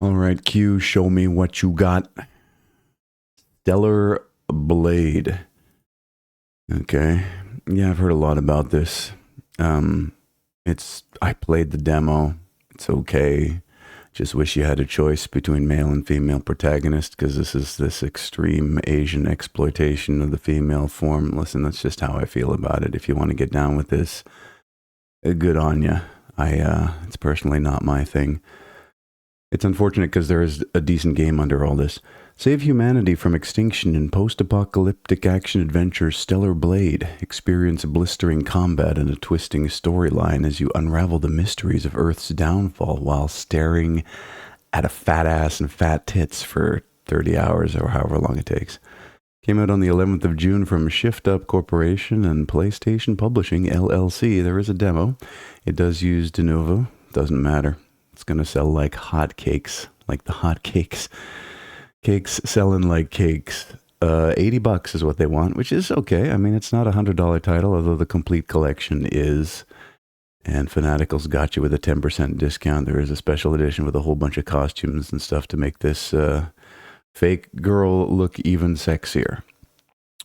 All right, Q, show me what you got. Stellar Blade. Okay. Yeah, I've heard a lot about this. Um, I played the demo. It's okay. Just wish you had a choice between male and female protagonist because this is this extreme Asian exploitation of the female form. Listen, that's just how I feel about it. If you want to get down with this, good on you. It's personally not my thing. It's unfortunate because there is a decent game under all this. Save humanity from extinction in post-apocalyptic action-adventure Stellar Blade. Experience blistering combat and a twisting storyline as you unravel the mysteries of Earth's downfall while staring at a fat ass and fat tits for 30 hours or however long it takes. Came out on the 11th of June from Shift Up Corporation and PlayStation Publishing, LLC. There is a demo. It does use Denuvo. Doesn't matter. It's going to sell like hotcakes, like the hotcakes. Cakes selling like cakes. $80 is what they want, which is okay. I mean, it's not a $100 title, although the complete collection is. And Fanatical's got you with a 10% discount. There is a special edition with a whole bunch of costumes and stuff to make this fake girl look even sexier.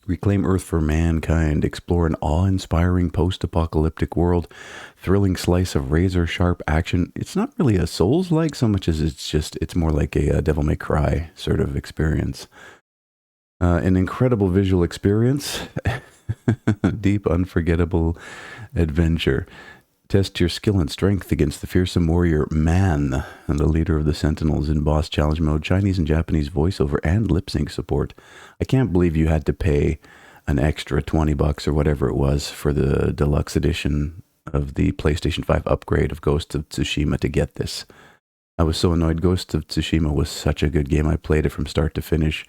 Reclaim Earth for mankind. Explore an awe-inspiring post-apocalyptic world. Thrilling slice of razor-sharp action. It's not really a Souls-like so much as it's more like a Devil May Cry sort of experience. An incredible visual experience. Deep, unforgettable adventure. Test your skill and strength against the fearsome warrior Man and the leader of the Sentinels in boss challenge mode, Chinese and Japanese voiceover and lip sync support. I can't believe you had to pay an extra $20 or whatever it was for the deluxe edition of the PlayStation 5 upgrade of Ghost of Tsushima to get this. I was so annoyed. Ghost of Tsushima was such a good game. I played it from start to finish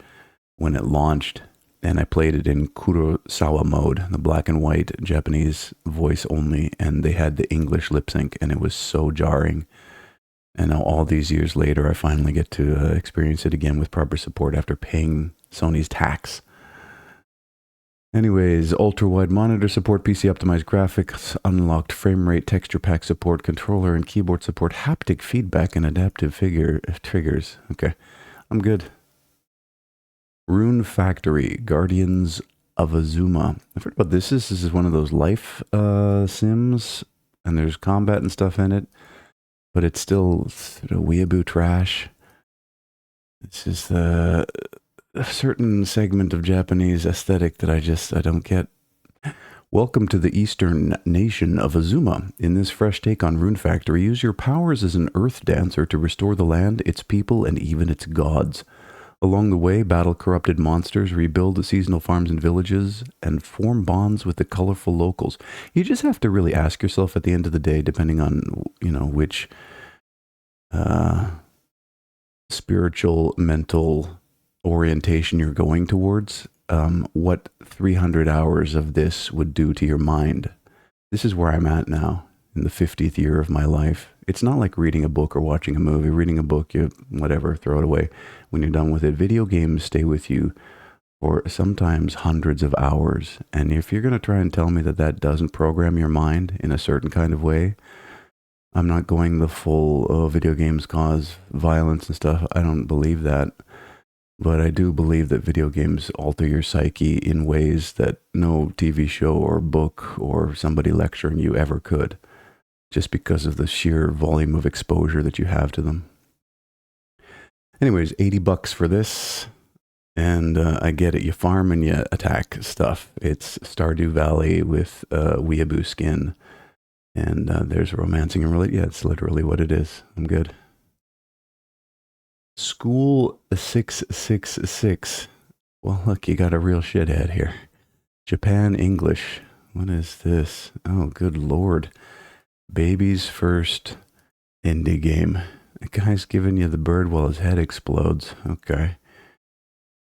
when it launched. And I played it in Kurosawa mode, the black and white Japanese voice only, and they had the English lip sync, and it was so jarring. And now all these years later, I finally get to experience it again with proper support after paying Sony's tax. Anyways, ultra-wide monitor support, PC-optimized graphics, unlocked frame rate, texture pack support, controller and keyboard support, haptic feedback, and adaptive triggers. Okay, I'm good. Rune Factory, Guardians of Azuma. I've heard about this. This is one of those life sims, and there's combat and stuff in it, but it's still sort of weeaboo trash. It's just a certain segment of Japanese aesthetic that I don't get. Welcome to the eastern nation of Azuma. In this fresh take on Rune Factory, use your powers as an earth dancer to restore the land, its people, and even its gods. Along the way, battle corrupted monsters, rebuild the seasonal farms and villages, and form bonds with the colorful locals. You just have to really ask yourself at the end of the day, depending on, which spiritual, mental orientation you're going towards, what 300 hours of this would do to your mind. This is where I'm at now, in the 50th year of my life. It's not like reading a book or watching a movie. Reading a book, you whatever, throw it away when you're done with it. Video games stay with you for sometimes hundreds of hours. And if you're going to try and tell me that that doesn't program your mind in a certain kind of way, I'm not going the full, video games cause violence and stuff. I don't believe that. But I do believe that video games alter your psyche in ways that no TV show or book or somebody lecturing you ever could, just because of the sheer volume of exposure that you have to them. Anyways, $80 for this, and I get it. You farm and you attack stuff. It's Stardew Valley with weeaboo skin, and there's romancing and really, yeah, it's literally what it is. I'm good. School 666. Well, look, you got a real shithead here. Japan English. What is this? Oh, good lord. Baby's first indie game. The guy's giving you the bird while his head explodes. Okay.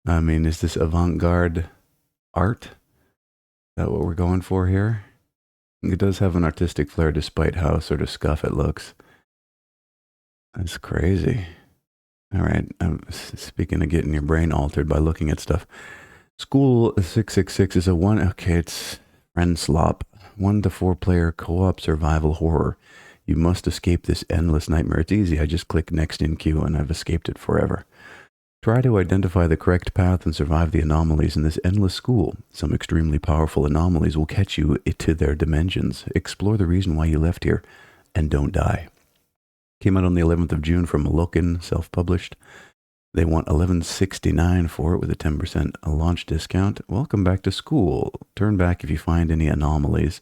I mean, is this avant-garde art? Is that what we're going for here? It does have an artistic flair despite how sort of scuff it looks. That's crazy. All right. Speaking of getting your brain altered by looking at stuff. School 666 is it's friend slop. 1 to 4 player co-op survival horror. You must escape this endless nightmare. It's easy. I just click next in queue and I've escaped it forever. Try to identify the correct path and survive the anomalies in this endless school. Some extremely powerful anomalies will catch you to their dimensions. Explore the reason why you left here and don't die. Came out on the 11th of June from Loken, self-published. They want $11.69 for it with a 10% launch discount. Welcome back to school. Turn back if you find any anomalies.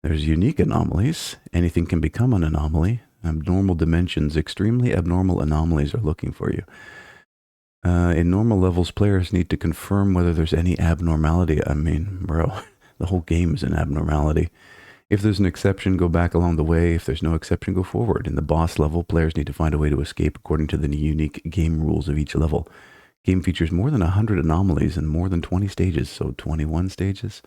There's unique anomalies. Anything can become an anomaly. Abnormal dimensions. Extremely abnormal anomalies are looking for you. In normal levels, players need to confirm whether there's any abnormality. I mean, bro, the whole game is an abnormality. If there's an exception, go back along the way. If there's no exception, go forward. In the boss level, players need to find a way to escape according to the unique game rules of each level. Game features more than 100 anomalies and more than 20 stages, so 21 stages.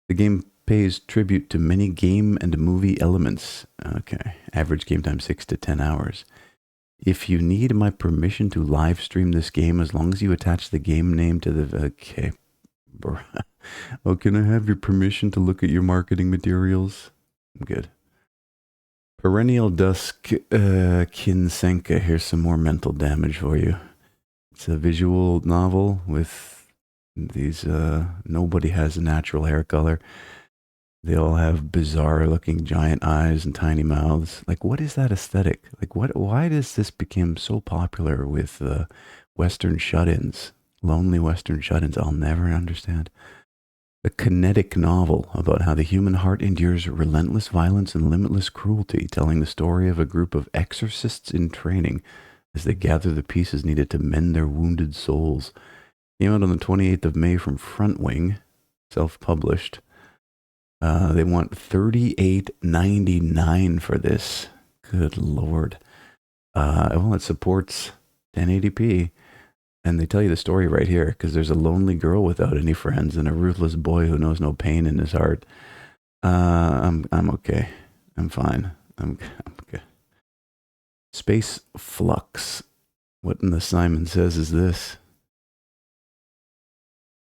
The game pays tribute to many game and movie elements. Okay, average game time 6 to 10 hours. If you need my permission to live stream this game, as long as you attach the game name to the... Okay, bro. Oh, can I have your permission to look at your marketing materials? I'm good. Perennial Dusk Kinsenka. Here's some more mental damage for you. It's a visual novel with these... nobody has a natural hair color. They all have bizarre looking giant eyes and tiny mouths. Like, what is that aesthetic? Like, why does this become so popular with Western shut-ins? Lonely Western shut-ins. I'll never understand. A kinetic novel about how the human heart endures relentless violence and limitless cruelty, telling the story of a group of exorcists in training as they gather the pieces needed to mend their wounded souls. Came out on the 28th of May from Frontwing, self-published. They want $38.99 for this. Good Lord. Well, it supports 1080p. And they tell you the story right here, because there's a lonely girl without any friends and a ruthless boy who knows no pain in his heart. I'm okay. I'm fine. I'm okay. Space Flux. What in the Simon Says is this?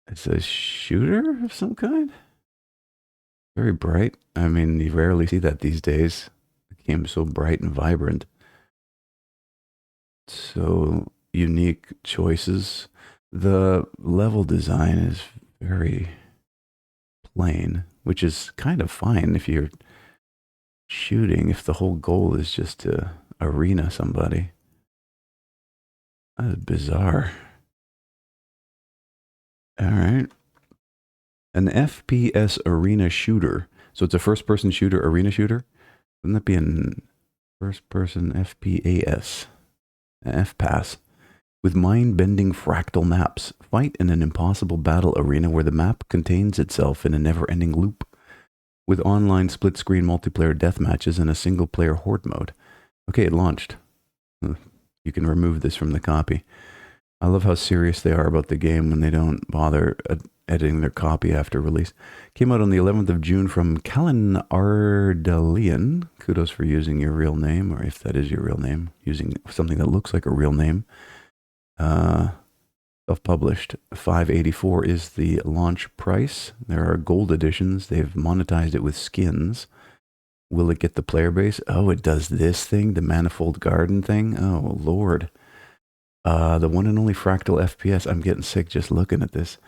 It's a shooter of some kind? Very bright. I mean, you rarely see that these days. The game's so bright and vibrant. So unique choices. The level design is very plain, which is kind of fine if you're shooting, if the whole goal is just to arena somebody. That is bizarre. All right. An FPS arena shooter. So it's a first-person shooter, arena shooter? Wouldn't that be an first-person FPAS? FPAS. With mind-bending fractal maps. Fight in an impossible battle arena where the map contains itself in a never-ending loop. With online split-screen multiplayer deathmatches and a single-player horde mode. Okay, it launched. You can remove this from the copy. I love how serious they are about the game when they don't bother editing their copy after release. Came out on the 11th of June from Callan Ardalian. Kudos for using your real name, or if that is your real name, using something that looks like a real name. Self-published. $5.84 is the launch price. There are gold editions. They've monetized it with skins. Will it get the player base? Oh, it does this thing, the Manifold Garden thing. Oh, Lord. The one and only fractal FPS. I'm getting sick just looking at this.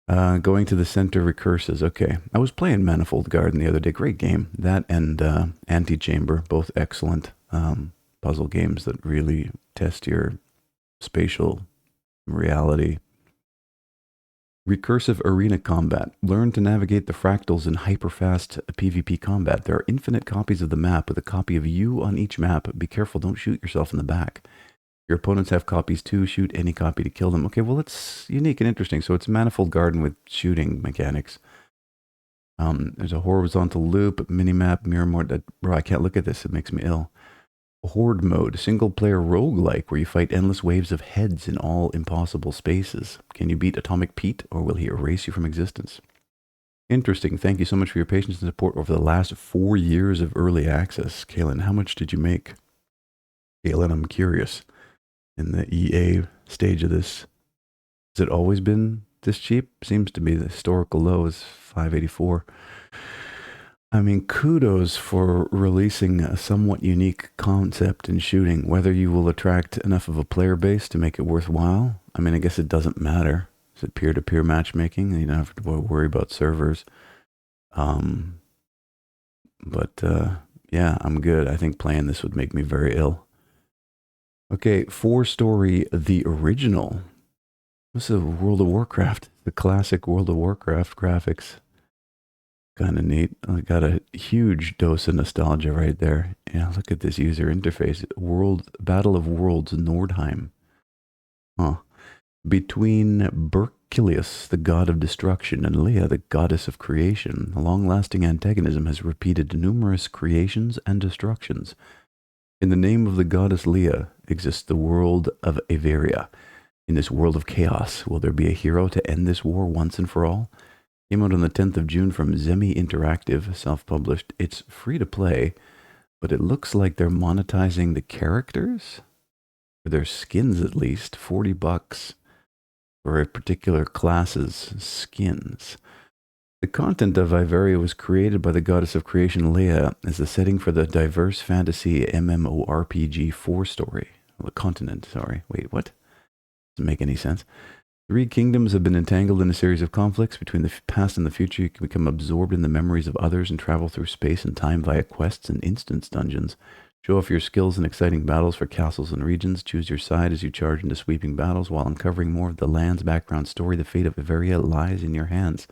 Going to the center recurses. Okay. I was playing Manifold Garden the other day. Great game. That and Antichamber, both excellent puzzle games that really test your spatial reality. Recursive arena combat. Learn to navigate the fractals in hyperfast PvP combat. There are infinite copies of the map with a copy of you on each map. Be careful, don't shoot yourself in the back. Your opponents have copies too. Shoot any copy to kill them. Okay, well, it's unique and interesting. So it's Manifold Garden with shooting mechanics. There's a horizontal loop, minimap, mirror mode. Bro, I can't look at this. It makes me ill. Horde mode, single-player roguelike, where you fight endless waves of heads in all impossible spaces. Can you beat Atomic Pete, or will he erase you from existence? Interesting. Thank you so much for your patience and support over the last 4 years of early access. Kaylin, how much did you make? Kaylin, I'm curious. In the EA stage of this, has it always been this cheap? Seems to be the historical low is $5.84. I mean, kudos for releasing a somewhat unique concept in shooting. Whether you will attract enough of a player base to make it worthwhile, I mean, I guess it doesn't matter. Is it peer-to-peer matchmaking? You don't have to worry about servers. Um, but yeah, I'm good. I think playing this would make me very ill. Okay, 4 Story, the original. This is World of Warcraft, the classic World of Warcraft graphics. Kind of neat. I got a huge dose of nostalgia right there. Yeah, look at this user interface. Battle of Worlds, Nordheim. Huh. Between Berkilius, the god of destruction, and Leah, the goddess of creation, a long-lasting antagonism has repeated numerous creations and destructions. In the name of the goddess Leah exists the world of Averia. In this world of chaos, will there be a hero to end this war once and for all? Came out on the 10th of June from Zemi Interactive, self-published. It's free to play, but it looks like they're monetizing the characters, or their skins at least, $40 for a particular class's skins. The content of Iveria was created by the goddess of creation Leah as the setting for the diverse fantasy MMORPG 4 Story. The continent, sorry. Wait, what? Doesn't make any sense. 3 kingdoms have been entangled in a series of conflicts between the past and the future. You can become absorbed in the memories of others and travel through space and time via quests and instance dungeons. Show off your skills in exciting battles for castles and regions. Choose your side as you charge into sweeping battles while uncovering more of the land's background story. The fate of Averia lies in your hands.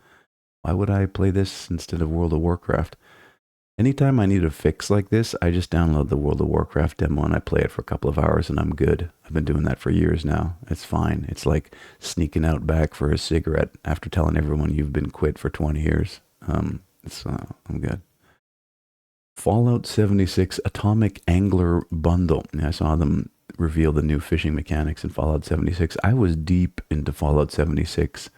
Why would I play this instead of World of Warcraft? Anytime I need a fix like this, I just download the World of Warcraft demo and I play it for a couple of hours and I'm good. I've been doing that for years now. It's fine. It's like sneaking out back for a cigarette after telling everyone you've been quit for 20 years. I'm good. Fallout 76 Atomic Angler Bundle. I saw them reveal the new fishing mechanics in Fallout 76. I was deep into Fallout 76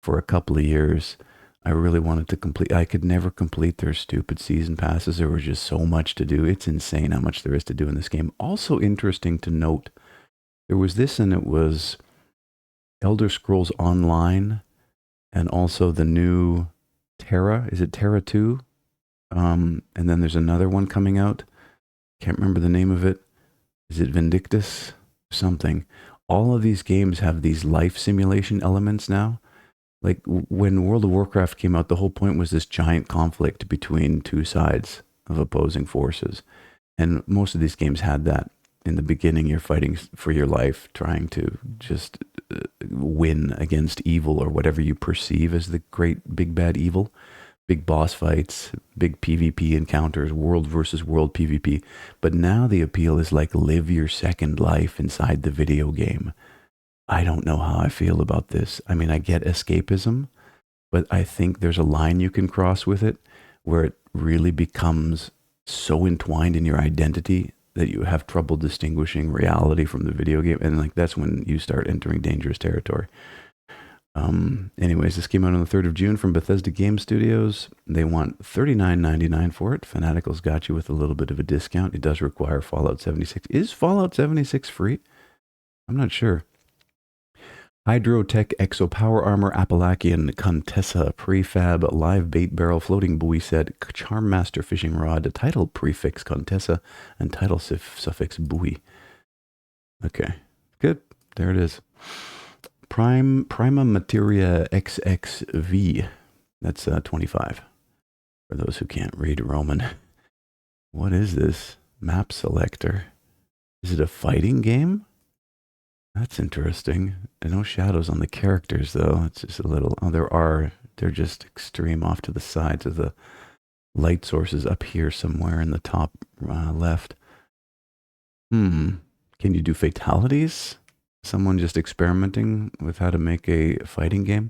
for a couple of years. I really wanted to complete. I could never complete their stupid season passes. There was just so much to do. It's insane how much there is to do in this game. Also interesting to note, there was this and it was Elder Scrolls Online and also the new Terra. Is it Terra 2? And then there's another one coming out. Can't remember the name of it. Is it Vindictus? Something. All of these games have these life simulation elements now. Like when World of Warcraft came out, the whole point was this giant conflict between two sides of opposing forces. And most of these games had that. In the beginning, you're fighting for your life, trying to just win against evil or whatever you perceive as the great big bad evil. Big boss fights, big PvP encounters, world versus world PvP. But now the appeal is like live your second life inside the video game. I don't know how I feel about this. I mean, I get escapism, but I think there's a line you can cross with it where it really becomes so entwined in your identity that you have trouble distinguishing reality from the video game. And like that's when you start entering dangerous territory. Anyways, this came out on the 3rd of June from Bethesda Game Studios. They want $39.99 for it. Fanatical's got you with a little bit of a discount. It does require Fallout 76. Is Fallout 76 free? I'm not sure. Hydrotech Exo Power Armor Appalachian Contessa Prefab Live Bait Barrel Floating Buoy Set Charm Master Fishing Rod Title Prefix Contessa and Title Suffix Buoy. Okay, good. There it is. Prima Materia XXV. That's 25. For those who can't read Roman. What is this? Map selector. Is it a fighting game? That's interesting. There are no shadows on the characters, though. It's just a little... Oh, there are. They're just extreme off to the sides of the light sources up here somewhere in the top left. Can you do fatalities? Someone just experimenting with how to make a fighting game.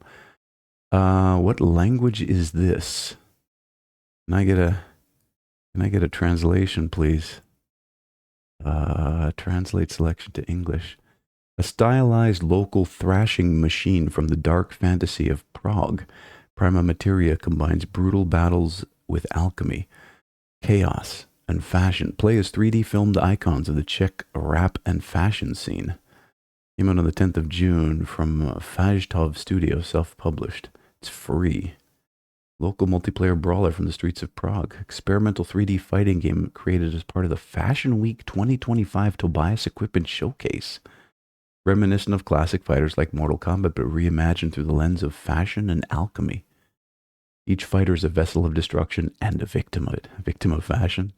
What language is this? Can I get a translation, please? Translate selection to English. A stylized local thrashing machine from the dark fantasy of Prague. Prima Materia combines brutal battles with alchemy, chaos, and fashion. Play as 3D filmed icons of the Czech rap and fashion scene. Came out on the 10th of June from Fajtov Studio, self-published. It's free. Local multiplayer brawler from the streets of Prague. Experimental 3D fighting game created as part of the Fashion Week 2025 Tobias Equipment Showcase. Reminiscent of classic fighters like Mortal Kombat, but reimagined through the lens of fashion and alchemy. Each fighter is a vessel of destruction and a victim of it. A victim of fashion.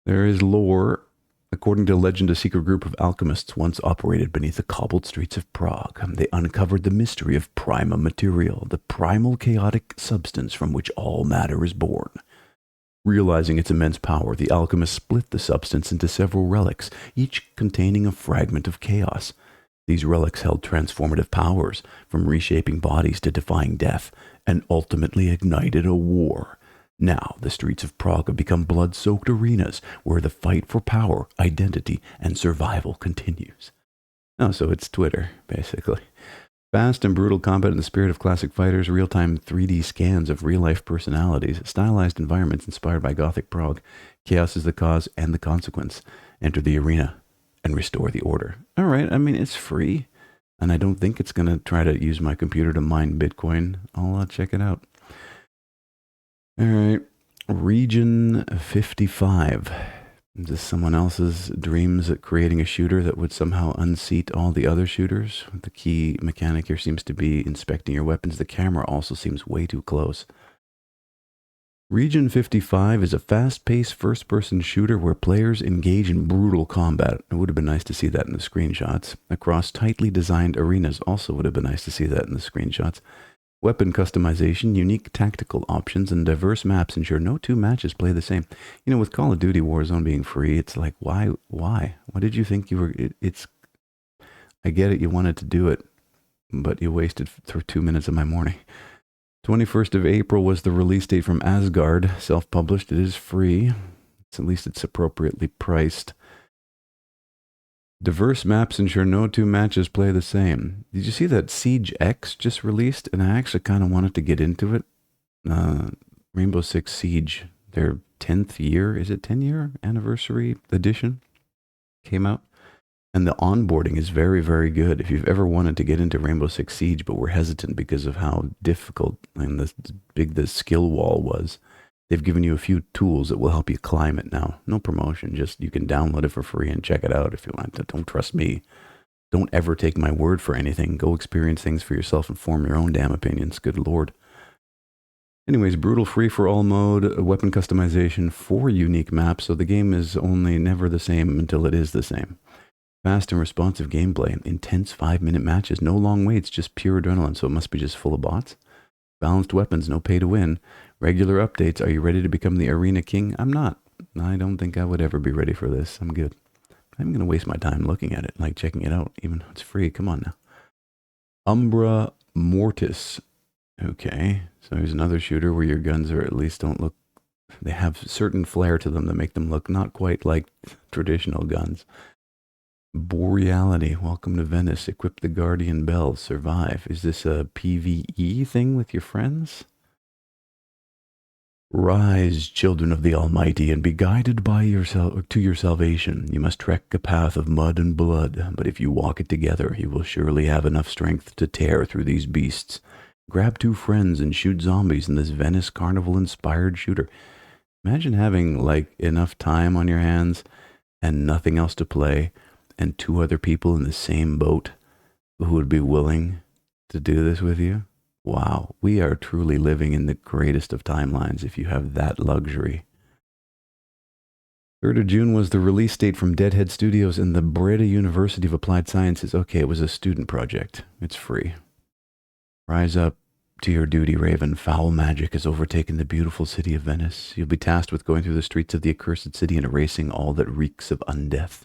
There is lore. According to legend, a secret group of alchemists once operated beneath the cobbled streets of Prague. They uncovered the mystery of prima material, the primal chaotic substance from which all matter is born. Realizing its immense power, the alchemists split the substance into several relics, each containing a fragment of chaos. These relics held transformative powers, from reshaping bodies to defying death, and ultimately ignited a war. Now, the streets of Prague have become blood-soaked arenas where the fight for power, identity, and survival continues. Oh, so it's Twitter, basically. Fast and brutal combat in the spirit of classic fighters, real-time 3D scans of real-life personalities, stylized environments inspired by Gothic Prague. Chaos is the cause and the consequence. Enter the arena and restore the order. All right, I mean, it's free, and I don't think it's going to try to use my computer to mine Bitcoin. I'll check it out. All right, Region 55. Is this someone else's dreams at creating a shooter that would somehow unseat all the other shooters? The key mechanic here seems to be inspecting your weapons. The camera also seems way too close. Region 55 is a fast-paced first-person shooter where players engage in brutal combat. It would have been nice to see that in the screenshots. Across tightly designed arenas also would have been nice to see that in the screenshots. Weapon customization, unique tactical options, and diverse maps ensure no two matches play the same. You know, with Call of Duty Warzone being free, it's like, why? Why did you think you were... I get it, you wanted to do it, but you wasted 2 minutes of my morning. 21st of April was the release date from Asgard, self-published. It is free. At least it's appropriately priced. Diverse maps ensure no two matches play the same. Did you see that Siege X just released? And I actually kind of wanted to get into it. Rainbow Six Siege, their 10th year, is it 10-year anniversary edition came out? And the onboarding is very, very good. If you've ever wanted to get into Rainbow Six Siege but were hesitant because of how difficult and big the skill wall was, they've given you a few tools that will help you climb it now. No promotion, just you can download it for free and check it out if you want to. Don't trust me. Don't ever take my word for anything. Go experience things for yourself and form your own damn opinions. Good Lord. Anyways, brutal free-for-all mode, weapon customization, 4 unique maps, so the game is only never the same until it is the same. Fast and responsive gameplay, intense 5-minute matches, no long waits, just pure adrenaline, so it must be just full of bots. Balanced weapons, no pay to win. Regular updates. Are you ready to become the Arena King? I'm not. I don't think I would ever be ready for this. I'm good. I'm going to waste my time looking at it, like checking it out, even though it's free. Come on now. Umbra Mortis. Okay, so here's another shooter where your guns are at least don't look... They have certain flair to them that make them look not quite like traditional guns. Boreality, welcome to Venice. Equip the Guardian Bells. Survive. Is this a PvE thing with your friends? Rise, children of the Almighty, and be guided by to your salvation. You must trek a path of mud and blood, but if you walk it together, you will surely have enough strength to tear through these beasts. Grab 2 friends and shoot zombies in this Venice Carnival-inspired shooter. Imagine having, like, enough time on your hands and nothing else to play, and 2 other people in the same boat who would be willing to do this with you. Wow, we are truly living in the greatest of timelines if you have that luxury. 3rd of June was the release date from Deadhead Studios and the Breda University of Applied Sciences. Okay, it was a student project. It's free. Rise up to your duty, Raven. Foul magic has overtaken the beautiful city of Venice. You'll be tasked with going through the streets of the accursed city and erasing all that reeks of undeath.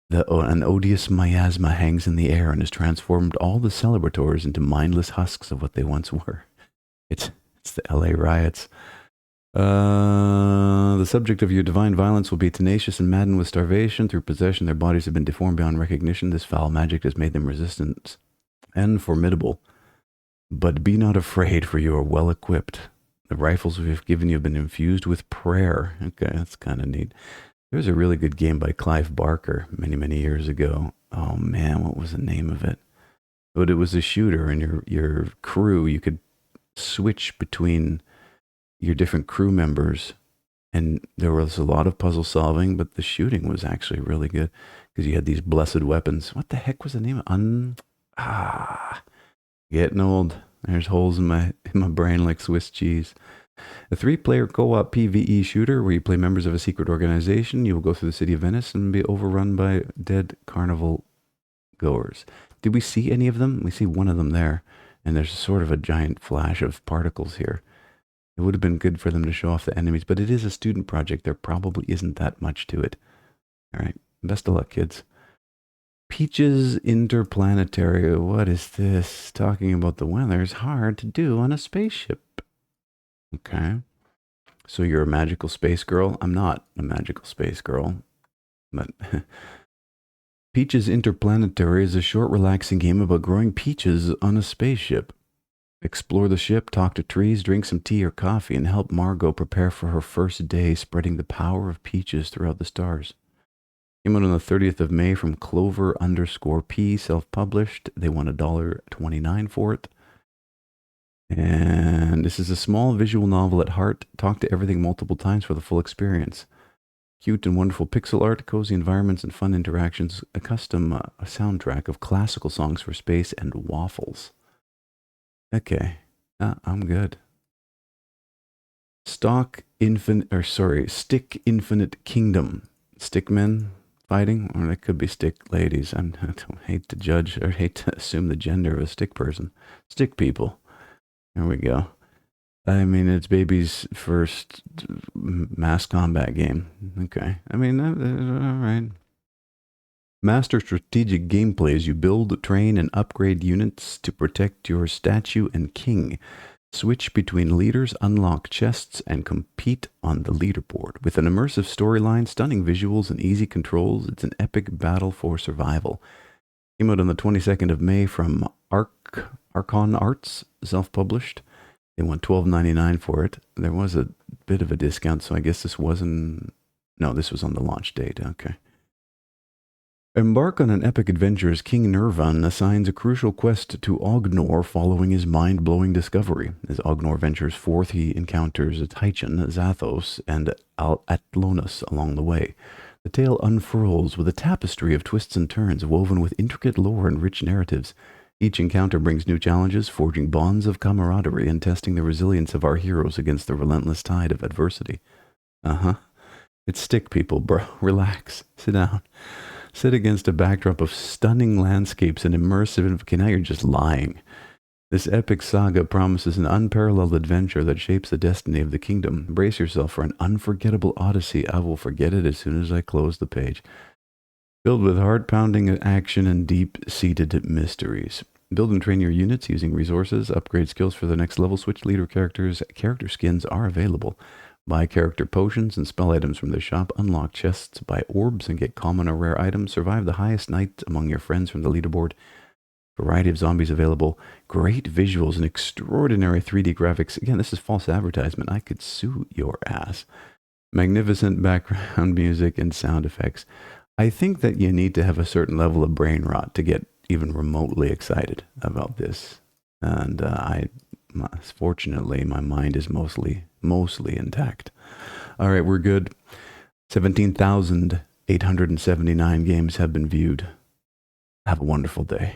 An odious miasma hangs in the air and has transformed all the celebrators into mindless husks of what they once were. It's the LA riots. The subject of your divine violence will be tenacious and maddened with starvation. Through possession, their bodies have been deformed beyond recognition. This foul magic has made them resistant and formidable. But be not afraid, for you are well equipped. The rifles we have given you have been infused with prayer. Okay, that's kind of neat. There was a really good game by Clive Barker many, many years ago. Oh man, what was the name of it? But it was a shooter, and your crew, you could switch between your different crew members. And there was a lot of puzzle solving, but the shooting was actually really good because you had these blessed weapons. What the heck was the name? Getting old. There's holes in my brain like Swiss cheese. A 3-player co-op PvE shooter where you play members of a secret organization. You will go through the city of Venice and be overrun by dead carnival goers. Did we see any of them? We see one of them there, and there's sort of a giant flash of particles here. It would have been good for them to show off the enemies, but it is a student project. There probably isn't that much to it. All right. Best of luck, kids. Peaches Interplanetary. What is this? Talking about the weather is hard to do on a spaceship. Okay. So you're a magical space girl? I'm not a magical space girl, but Peaches Interplanetary is a short, relaxing game about growing peaches on a spaceship. Explore the ship, talk to trees, drink some tea or coffee, and help Margot prepare for her first day spreading the power of peaches throughout the stars. Came out on the 30th of May from Clover_P, self-published. They want $1.29 for it. And this is a small visual novel at heart. Talk to everything multiple times for the full experience. Cute and wonderful pixel art, cozy environments, and fun interactions. A custom soundtrack of classical songs for space and waffles. Okay, I'm good. Stick Infinite Kingdom. Stickmen fighting, or it could be stick ladies. I don't hate to judge or hate to assume the gender of a stick person. Stick people. There we go. I mean, it's baby's first mass combat game. Okay. I mean, all right. Master strategic gameplay as you build, train, and upgrade units to protect your statue and king. Switch between leaders, unlock chests, and compete on the leaderboard. With an immersive storyline, stunning visuals, and easy controls, it's an epic battle for survival. Came out on the 22nd of May from Archon Arts, self-published. They want $12.99 for it. There was a bit of a discount, so I guess this wasn't... No, this was on the launch date. Okay. Embark on an epic adventure as King Nervan assigns a crucial quest to Ognor following his mind-blowing discovery. As Ognor ventures forth, he encounters Tychon, Zathos, and Atlonus along the way. The tale unfurls with a tapestry of twists and turns woven with intricate lore and rich narratives. Each encounter brings new challenges, forging bonds of camaraderie and testing the resilience of our heroes against the relentless tide of adversity. It's stick people, bro. Relax. Sit down. Sit against a backdrop of stunning landscapes and immersive... Okay, now you're just lying. This epic saga promises an unparalleled adventure that shapes the destiny of the kingdom. Brace yourself for an unforgettable odyssey. I will forget it as soon as I close the page. Filled with heart-pounding action and deep-seated mysteries. Build and train your units using resources. Upgrade skills for the next level. Switch leader characters. Character skins are available. Buy character potions and spell items from the shop. Unlock chests, buy orbs, and get common or rare items. Survive the highest night among your friends from the leaderboard. Variety of zombies available. Great visuals and extraordinary 3D graphics. Again, this is false advertisement. I could sue your ass. Magnificent background music and sound effects. I think that you need to have a certain level of brain rot to get even remotely excited about this. And fortunately, my mind is mostly intact. All right, we're good. 17,879 games have been viewed. Have a wonderful day.